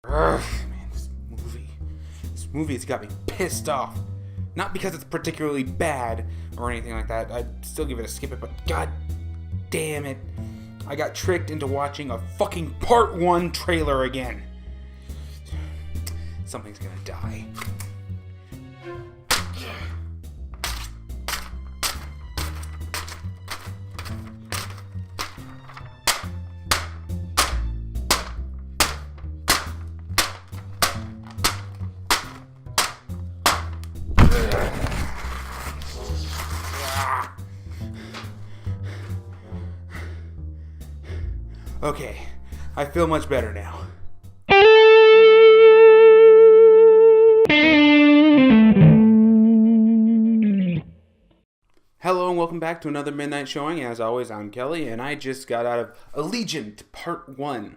Ugh, man, this movie has got me pissed off. Not because it's particularly bad or anything like that. I'd still give it a skip it, but god damn it. I got tricked into watching a fucking part 1 trailer again. Something's gonna die. Okay, I feel much better now. Hello and welcome back to another midnight showing. As always, I'm Kelly, and I just got out of Allegiant Part 1.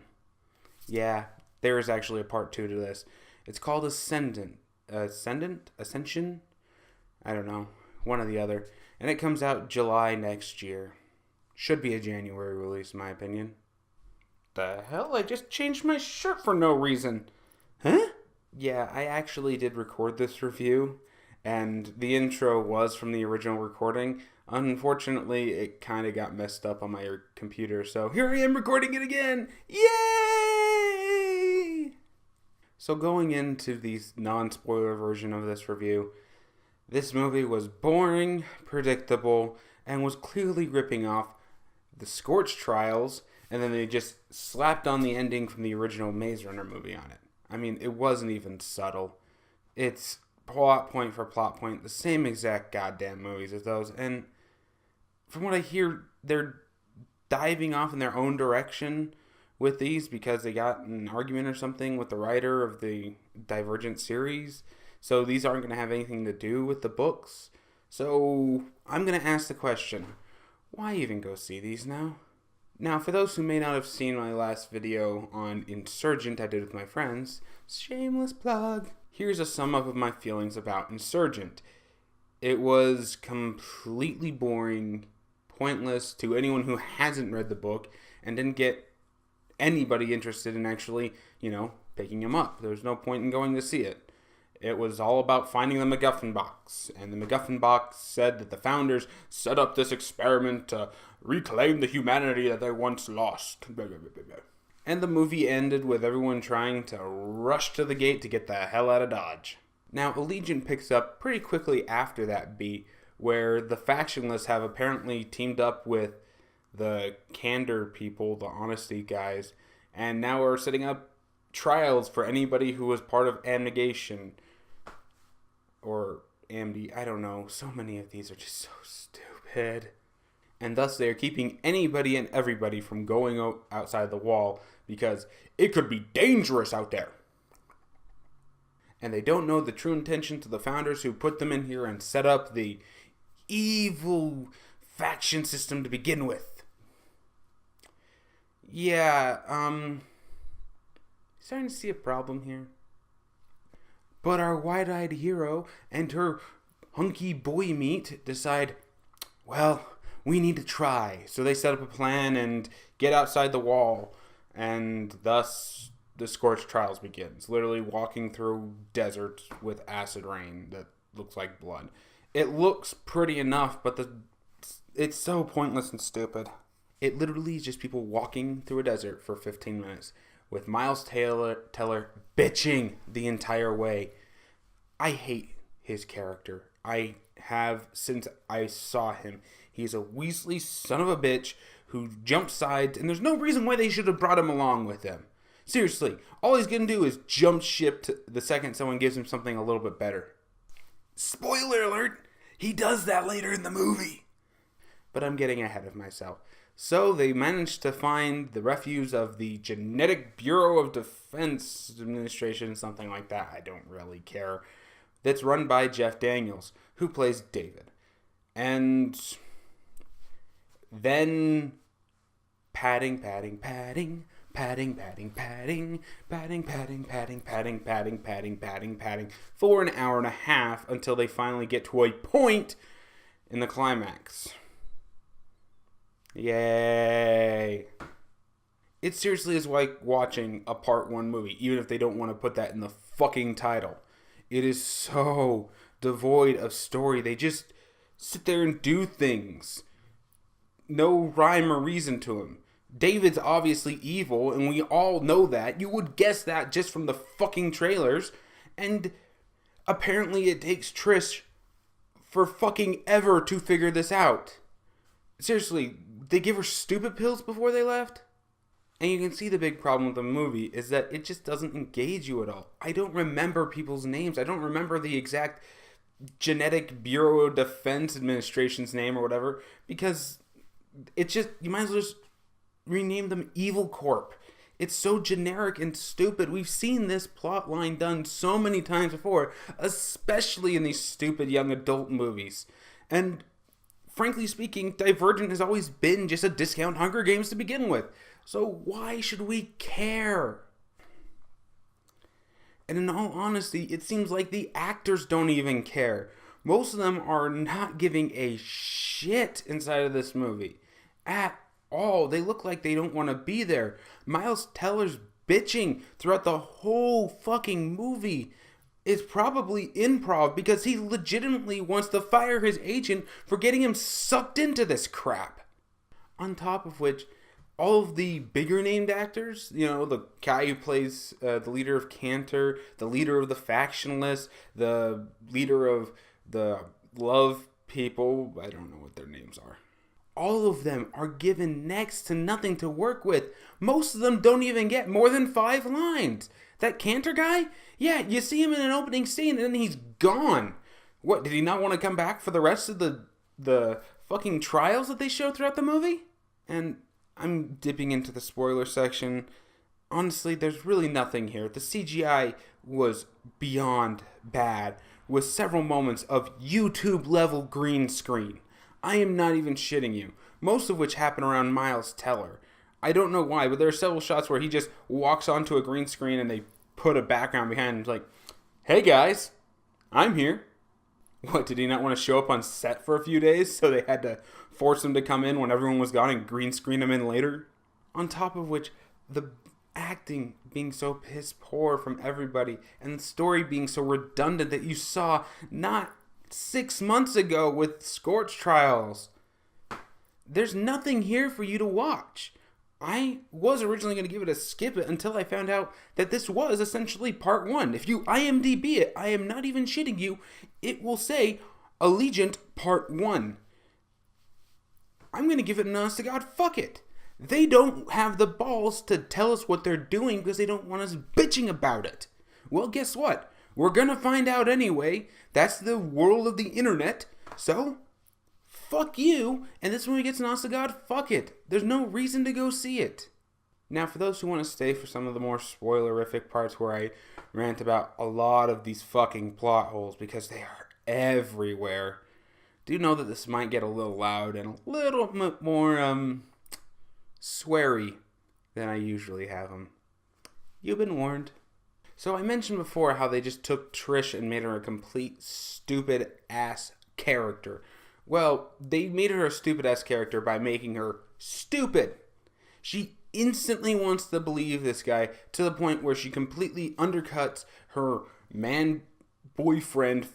Yeah, there is actually a Part 2 to this. It's called Ascendant? Ascension? I don't know. One or the other. And it comes out July next year. Should be a January release, in my opinion. The hell? I just changed my shirt for no reason. Huh? Yeah, I actually did record this review, and the intro was from the original recording. Unfortunately, it kind of got messed up on my computer, so here I am recording it again! Yay! So going into the non-spoiler version of this review, this movie was boring, predictable, and was clearly ripping off the Scorch Trials, and then they just slapped on the ending from the original Maze Runner movie on it. I mean, it wasn't even subtle. It's plot point for plot point, the same exact goddamn movies as those. And from what I hear, they're diving off in their own direction with these because they got an argument or something with the writer of the Divergent series. So these aren't going to have anything to do with the books. So I'm going to ask the question, why even go see these now? Now, for those who may not have seen my last video on Insurgent I did with my friends, shameless plug, here's a sum up of my feelings about Insurgent. It was completely boring, pointless to anyone who hasn't read the book, and didn't get anybody interested in actually, picking him up. There's no point in going to see it. It was all about finding the MacGuffin box, and the MacGuffin box said that the founders set up this experiment to reclaim the humanity that they once lost. And the movie ended with everyone trying to rush to the gate to get the hell out of Dodge. Now, Allegiant picks up pretty quickly after that beat, where the factionless have apparently teamed up with the candor people, the honesty guys, and now are setting up trials for anybody who was part of abnegation. Or AMD, I don't know. So many of these are just so stupid. And thus they are keeping anybody and everybody from going outside the wall because it could be dangerous out there. And they don't know the true intentions of the founders who put them in here and set up the evil faction system to begin with. Yeah, starting to see a problem here. But our wide-eyed hero and her hunky boy meat decide, well, we need to try. So they set up a plan and get outside the wall. And thus, the Scorched Trials begins. Literally walking through deserts with acid rain that looks like blood. It looks pretty enough, but it's so pointless and stupid. It literally is just people walking through a desert for 15 minutes. With Miles Teller bitching the entire way. I hate his character. I have since I saw him. He's a Weasley son of a bitch who jumps sides, and there's no reason why they should have brought him along with them. Seriously, all he's going to do is jump ship the second someone gives him something a little bit better. Spoiler alert, he does that later in the movie. But I'm getting ahead of myself. So they managed to find the refuse of the Genetic Bureau of Defense Administration, something like that. I don't really care. That's run by Jeff Daniels, who plays David. And then padding for an hour and a half until they finally get to a point in the climax. Yay. It seriously is like watching a part 1 movie, even if they don't want to put that in the fucking title. It is so devoid of story. They just sit there and do things. No rhyme or reason to them. David's obviously evil, and we all know that. You would guess that just from the fucking trailers. And apparently it takes Trish for fucking ever to figure this out. Seriously, they give her stupid pills before they left? And you can see the big problem with the movie is that it just doesn't engage you at all. I don't remember people's names. I don't remember the exact Genetic Bureau of Defense Administration's name or whatever, because it's just, you might as well just rename them Evil Corp. It's so generic and stupid. We've seen this plot line done so many times before, especially in these stupid young adult movies. And frankly speaking, Divergent has always been just a discount Hunger Games to begin with. So why should we care? And in all honesty, it seems like the actors don't even care. Most of them are not giving a shit inside of this movie at all. They look like they don't want to be there. Miles Teller's bitching throughout the whole fucking movie. It's probably improv because he legitimately wants to fire his agent for getting him sucked into this crap. On top of which, all of the bigger named actors, the guy who plays the leader of Cantor, the leader of the Factionless, the leader of the Love People, I don't know what their names are. All of them are given next to nothing to work with. Most of them don't even get more than 5 lines. That Cantor guy? Yeah, you see him in an opening scene and then he's gone. What, did he not want to come back for the rest of the fucking trials that they show throughout the movie? And I'm dipping into the spoiler section. Honestly, there's really nothing here. The CGI was beyond bad, with several moments of YouTube-level green screen. I am not even shitting you. Most of which happen around Miles Teller. I don't know why, but there are several shots where he just walks onto a green screen and they put a background behind him. It's like, hey guys, I'm here. What, did he not want to show up on set for a few days, so they had to force him to come in when everyone was gone and green screen him in later? On top of which, the acting being so piss poor from everybody, and the story being so redundant that you saw not 6 months ago with Scorch Trials. There's nothing here for you to watch. I was originally going to give it a skip it until I found out that this was essentially part 1. If you IMDB it, I am not even shitting you, it will say Allegiant part 1. I'm going to give it an honest to God, fuck it. They don't have the balls to tell us what they're doing because they don't want us bitching about it. Well, guess what? We're going to find out anyway. That's the world of the internet. So, fuck you. And this movie gets an honest to God, fuck it. There's no reason to go see it. Now, for those who want to stay for some of the more spoilerific parts where I rant about a lot of these fucking plot holes because they are everywhere, do know that this might get a little loud and a little bit more, sweary than I usually have them. You've been warned. So I mentioned before how they just took Trish and made her a complete stupid ass character. Well, they made her a stupid ass character by making her stupid. She instantly wants to believe this guy to the point where she completely undercuts her man boyfriend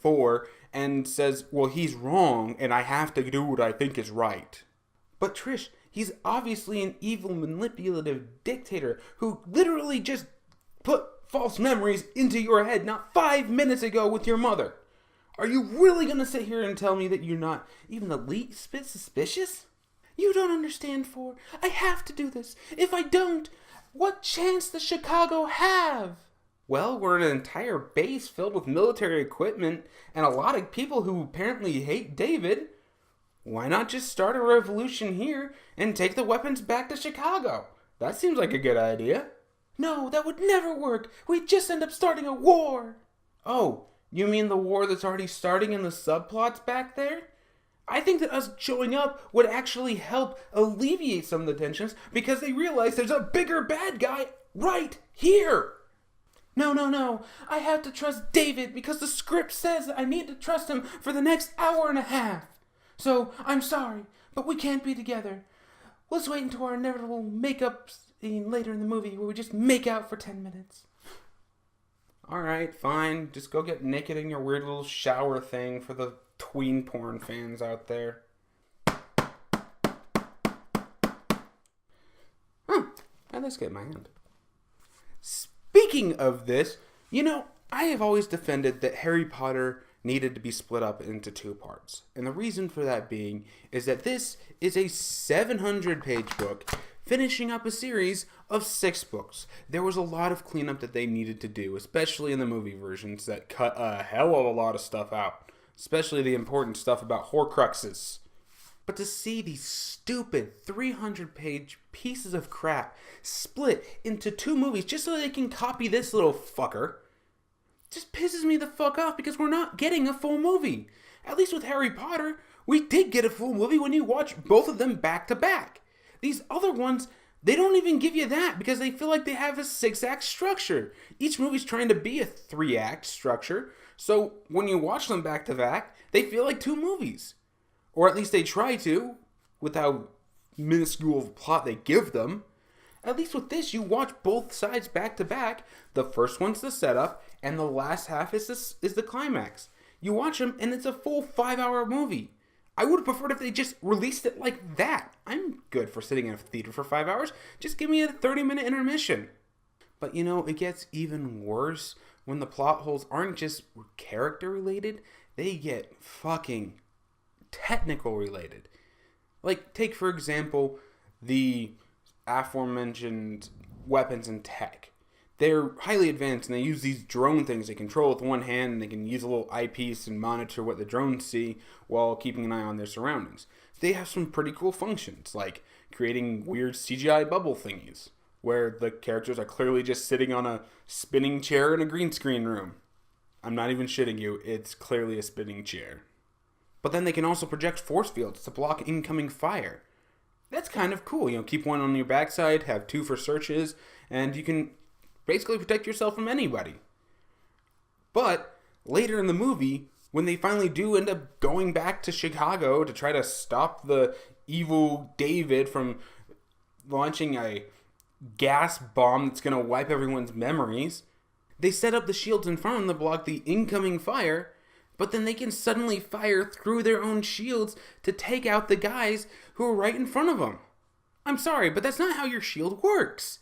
and says, well, he's wrong and I have to do what I think is right. But Trish, he's obviously an evil, manipulative dictator who literally just put false memories into your head not 5 minutes ago with your mother. Are you really going to sit here and tell me that you're not even the least bit suspicious? You don't understand, For. I have to do this. If I don't, what chance does Chicago have? Well, we're an entire base filled with military equipment and a lot of people who apparently hate David. Why not just start a revolution here and take the weapons back to Chicago? That seems like a good idea. No, that would never work. We'd just end up starting a war. Oh, you mean the war that's already starting in the subplots back there? I think that us showing up would actually help alleviate some of the tensions because they realize there's a bigger bad guy right here. No. I have to trust David because the script says that I need to trust him for the next hour and a half. So, I'm sorry, but we can't be together. Let's wait until our inevitable makeup scene later in the movie where we just make out for 10 minutes. Alright, fine. Just go get naked in your weird little shower thing for the tween porn fans out there. And let's get my hand. Speaking of this, I have always defended that Harry Potter needed to be split up into 2 parts. And the reason for that being is that this is a 700-page book finishing up a series of 6 books. There was a lot of cleanup that they needed to do, especially in the movie versions that cut a hell of a lot of stuff out, especially the important stuff about Horcruxes. But to see these stupid 300-page pieces of crap split into 2 movies just so they can copy this little fucker just pisses me the fuck off, because we're not getting a full movie. At least with Harry Potter, we did get a full movie when you watch both of them back to back. These other ones, they don't even give you that because they feel like they have a 6-act structure. Each movie's trying to be a 3-act structure, so when you watch them back to back, they feel like 2 movies. Or at least they try to, with how minuscule of a plot they give them. At least with this, you watch both sides back to back. The first one's the setup, and the last half is the climax. You watch them, and it's a full 5-hour movie. I would have preferred if they just released it like that. I'm good for sitting in a theater for 5 hours. Just give me a 30-minute intermission. But it gets even worse when the plot holes aren't just character related. They get fucking technical related. Like, take for example the aforementioned weapons and tech. They're highly advanced, and they use these drone things they control with one hand, and they can use a little eyepiece and monitor what the drones see while keeping an eye on their surroundings. They have some pretty cool functions, like creating weird CGI bubble thingies, where the characters are clearly just sitting on a spinning chair in a green screen room. I'm not even shitting you, it's clearly a spinning chair. But then they can also project force fields to block incoming fire. That's kind of cool. Keep one on your backside, have 2 for searches, and you can basically protect yourself from anybody. But later in the movie, when they finally do end up going back to Chicago to try to stop the evil David from launching a gas bomb that's going to wipe everyone's memories, they set up the shields in front of them to block the incoming fire, but then they can suddenly fire through their own shields to take out the guys who are right in front of them. I'm sorry, but that's not how your shield works.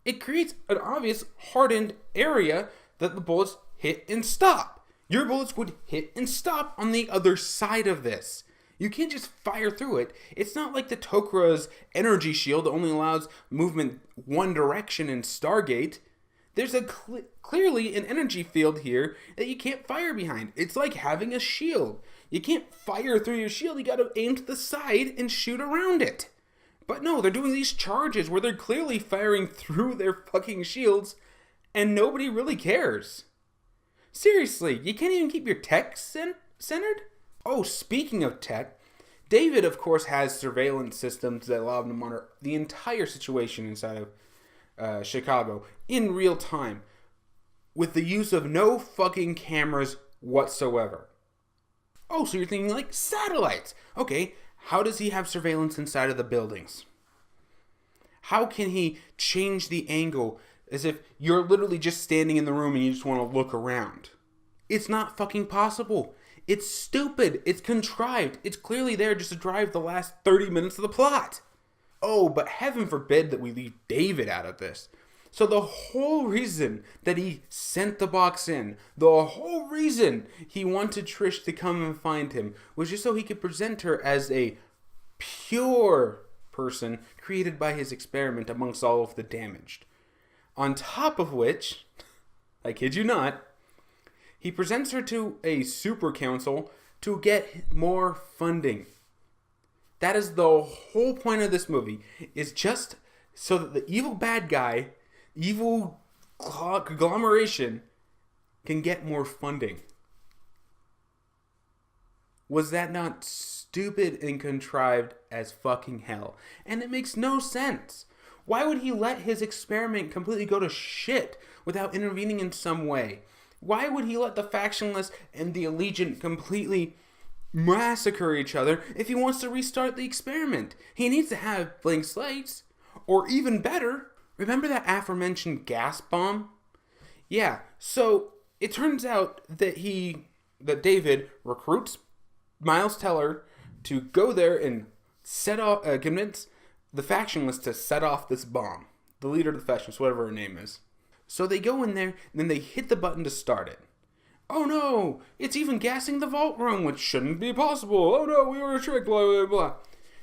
It creates an obvious hardened area that the bullets hit and stop. Your bullets would hit and stop on the other side of this. You can't just fire through it. It's not like the Tokra's energy shield that only allows movement one direction in Stargate. There's clearly an energy field here that you can't fire behind. It's like having a shield. You can't fire through your shield. You gotta aim to the side and shoot around it. But no, they're doing these charges where they're clearly firing through their fucking shields, and nobody really cares. Seriously, you can't even keep your tech centered? Oh, speaking of tech, David, of course, has surveillance systems that allow him to monitor the entire situation inside of Chicago in real time, with the use of no fucking cameras whatsoever. Oh, so you're thinking like satellites. Okay, how does he have surveillance inside of the buildings? How can he change the angle as if you're literally just standing in the room and you just want to look around? It's not fucking possible. It's stupid. It's contrived. It's clearly there just to drive the last 30 minutes of the plot. Oh, but heaven forbid that we leave David out of this. So the whole reason that he sent the box in, the whole reason he wanted Trish to come and find him, was just so he could present her as a pure person created by his experiment amongst all of the damaged. On top of which, I kid you not, he presents her to a super council to get more funding. That is the whole point of this movie, is just so that the evil bad guy, evil conglomeration, can get more funding. Was that not stupid and contrived as fucking hell? And it makes no sense. Why would he let his experiment completely go to shit without intervening in some way? Why would he let the factionless and the Allegiant completely massacre each other if he wants to restart the experiment? He needs to have blank slates. Or even better, Remember that aforementioned gas bomb? Yeah, so it turns out that David recruits Miles Teller to go there and convince the factionalists to set off this bomb. The leader of the factionalists, whatever her name is. So they go in there, and then they hit the button to start it. Oh no, it's even gassing the vault room, which shouldn't be possible. Oh no, we were tricked, blah, blah, blah.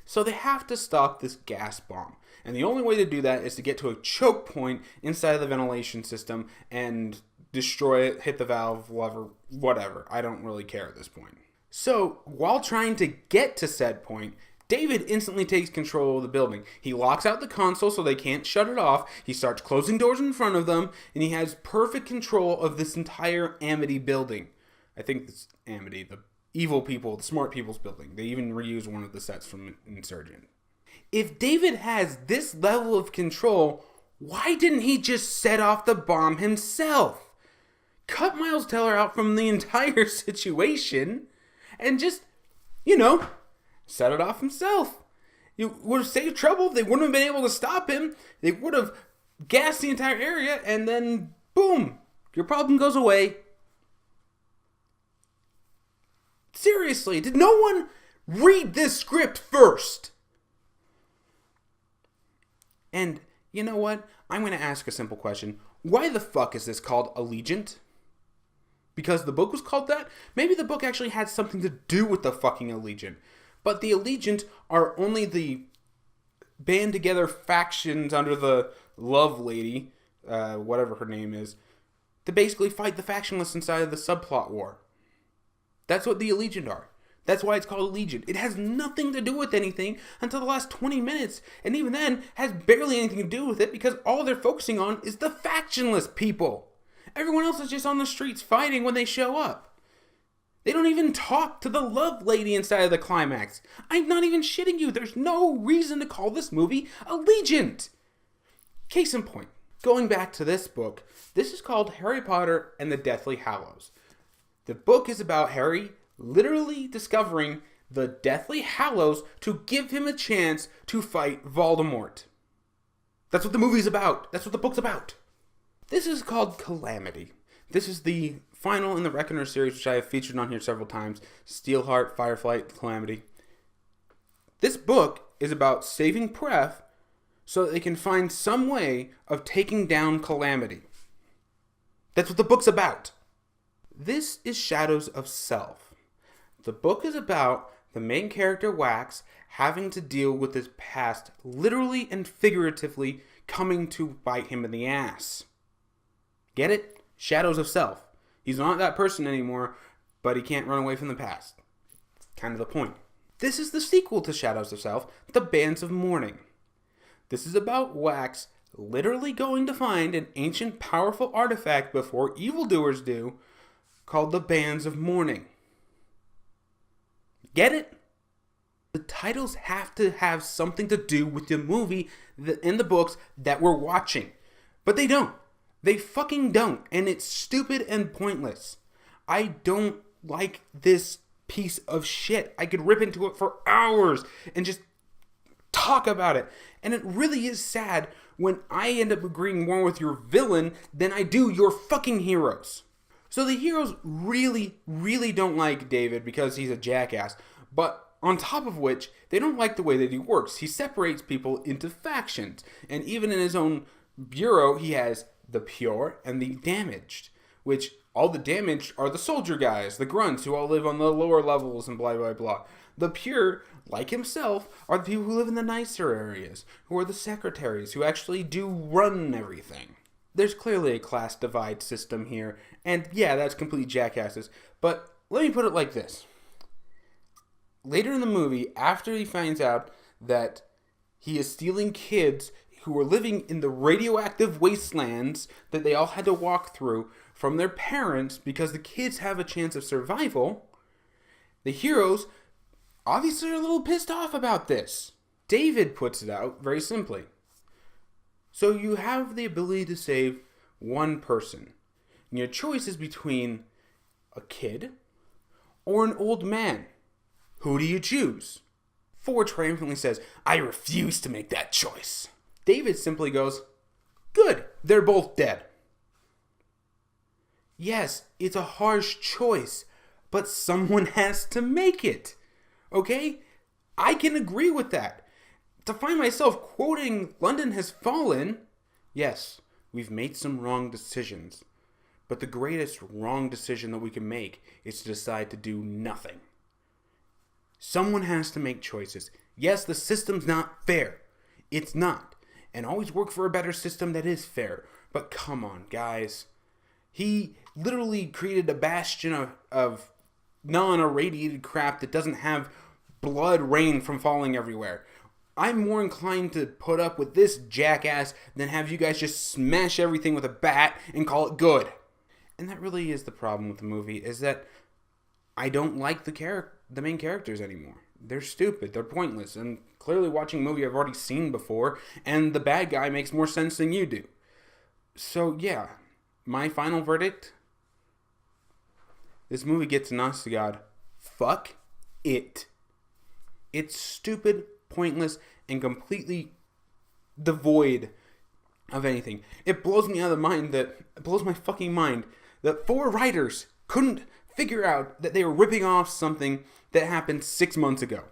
So they have to stop this gas bomb. And the only way to do that is to get to a choke point inside of the ventilation system and destroy it, hit the valve, lever, whatever. I don't really care at this point. So, while trying to get to said point, David instantly takes control of the building. He locks out the console so they can't shut it off. He starts closing doors in front of them, and he has perfect control of this entire Amity building. I think it's Amity, the evil people, the smart people's building. They even reuse one of the sets from Insurgent. If David has this level of control, why didn't he just set off the bomb himself? Cut Miles Teller out from the entire situation and just, set it off himself. You would have saved trouble. They wouldn't have been able to stop him. They would have gassed the entire area, and then, boom, your problem goes away. Seriously, did no one read this script first? And you know what? I'm going to ask a simple question. Why the fuck is this called Allegiant? Because the book was called that? Maybe the book actually had something to do with the fucking Allegiant. But the Allegiant are only the band together factions under the Love Lady, whatever her name is, to basically fight the factionalists inside of the subplot war. That's what the Allegiant are. That's why it's called Allegiant. It has nothing to do with anything until the last 20 minutes. And even then, has barely anything to do with it because all they're focusing on is the factionless people. Everyone else is just on the streets fighting when they show up. They don't even talk to the Love Lady inside of the climax. I'm not even shitting you. There's no reason to call this movie Allegiant. Case in point, going back to this book, this is called Harry Potter and the Deathly Hallows. The book is about Harry literally discovering the Deathly Hallows to give him a chance to fight Voldemort. That's what the movie's about. That's what the book's about. This is called Calamity. This is the final in the Reckoner series, which I have featured on here several times. Steelheart, Fireflight, Calamity. This book is about saving Pref so that they can find some way of taking down Calamity. That's what the book's about. This is Shadows of Self. The book is about the main character, Wax, having to deal with his past, literally and figuratively coming to bite him in the ass. Get it? Shadows of Self. He's not that person anymore, but he can't run away from the past. It's kind of the point. This is the sequel to Shadows of Self, The Bands of Mourning. This is about Wax literally going to find an ancient powerful artifact before evildoers do, called the Bands of Mourning. Get it? The titles have to have something to do with the movie and the books that we're watching. But they don't. They fucking don't. And it's stupid and pointless. I don't like this piece of shit. I could rip into it for hours and just talk about it. And it really is sad when I end up agreeing more with your villain than I do your fucking heroes. So the heroes really, really don't like David because he's a jackass. But on top of which, they don't like the way that he works. He separates people into factions. And even in his own bureau, he has the pure and the damaged. Which, all the damaged are the soldier guys, the grunts who all live on the lower levels and blah, blah, blah. The pure, like himself, are the people who live in the nicer areas. Who are the secretaries, who actually do run everything. There's clearly a class divide system here. And yeah, that's complete jackasses. But let me put it like this. Later in the movie, after he finds out that he is stealing kids who are living in the radioactive wastelands that they all had to walk through from their parents because the kids have a chance of survival, the heroes obviously are a little pissed off about this. David puts it out very simply. So you have the ability to save one person. And your choice is between a kid or an old man. Who do you choose? Ford triumphantly says, I refuse to make that choice. David simply goes, Good, they're both dead. Yes, it's a harsh choice, but someone has to make it. Okay? I can agree with that. To find myself quoting London Has Fallen, yes, we've made some wrong decisions. But the greatest wrong decision that we can make is to decide to do nothing. Someone has to make choices. Yes, the system's not fair. It's not. And always work for a better system that is fair. But come on, guys. He literally created a bastion of non-irradiated crap that doesn't have blood rain from falling everywhere. I'm more inclined to put up with this jackass than have you guys just smash everything with a bat and call it good. And that really is the problem with the movie, is that I don't like the main characters anymore. They're stupid, they're pointless, and clearly watching a movie I've already seen before, and the bad guy makes more sense than you do. So yeah, my final verdict, this movie gets an honest to God, fuck it. It's stupid, pointless, and completely devoid of anything. It blows me out of it blows my fucking mind that 4 writers couldn't figure out that they were ripping off something that happened 6 months ago.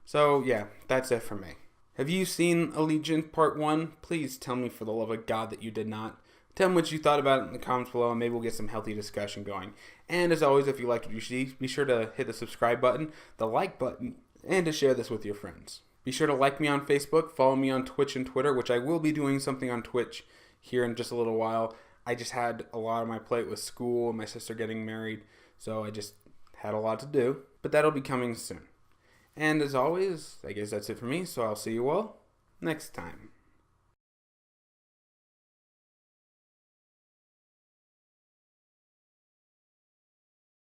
So yeah, that's it for me. Have you seen Allegiant Part 1? Please tell me for the love of God that you did not. Tell me what you thought about it in the comments below, and maybe we'll get some healthy discussion going. And as always, if you liked what you see, be sure to hit the subscribe button, the like button, and to share this with your friends. Be sure to like me on Facebook, follow me on Twitch and Twitter, which I will be doing something on Twitch here in just a little while. I just had a lot on my plate with school and my sister getting married, so I just had a lot to do. But that'll be coming soon. And as always, I guess that's it for me, so I'll see you all next time.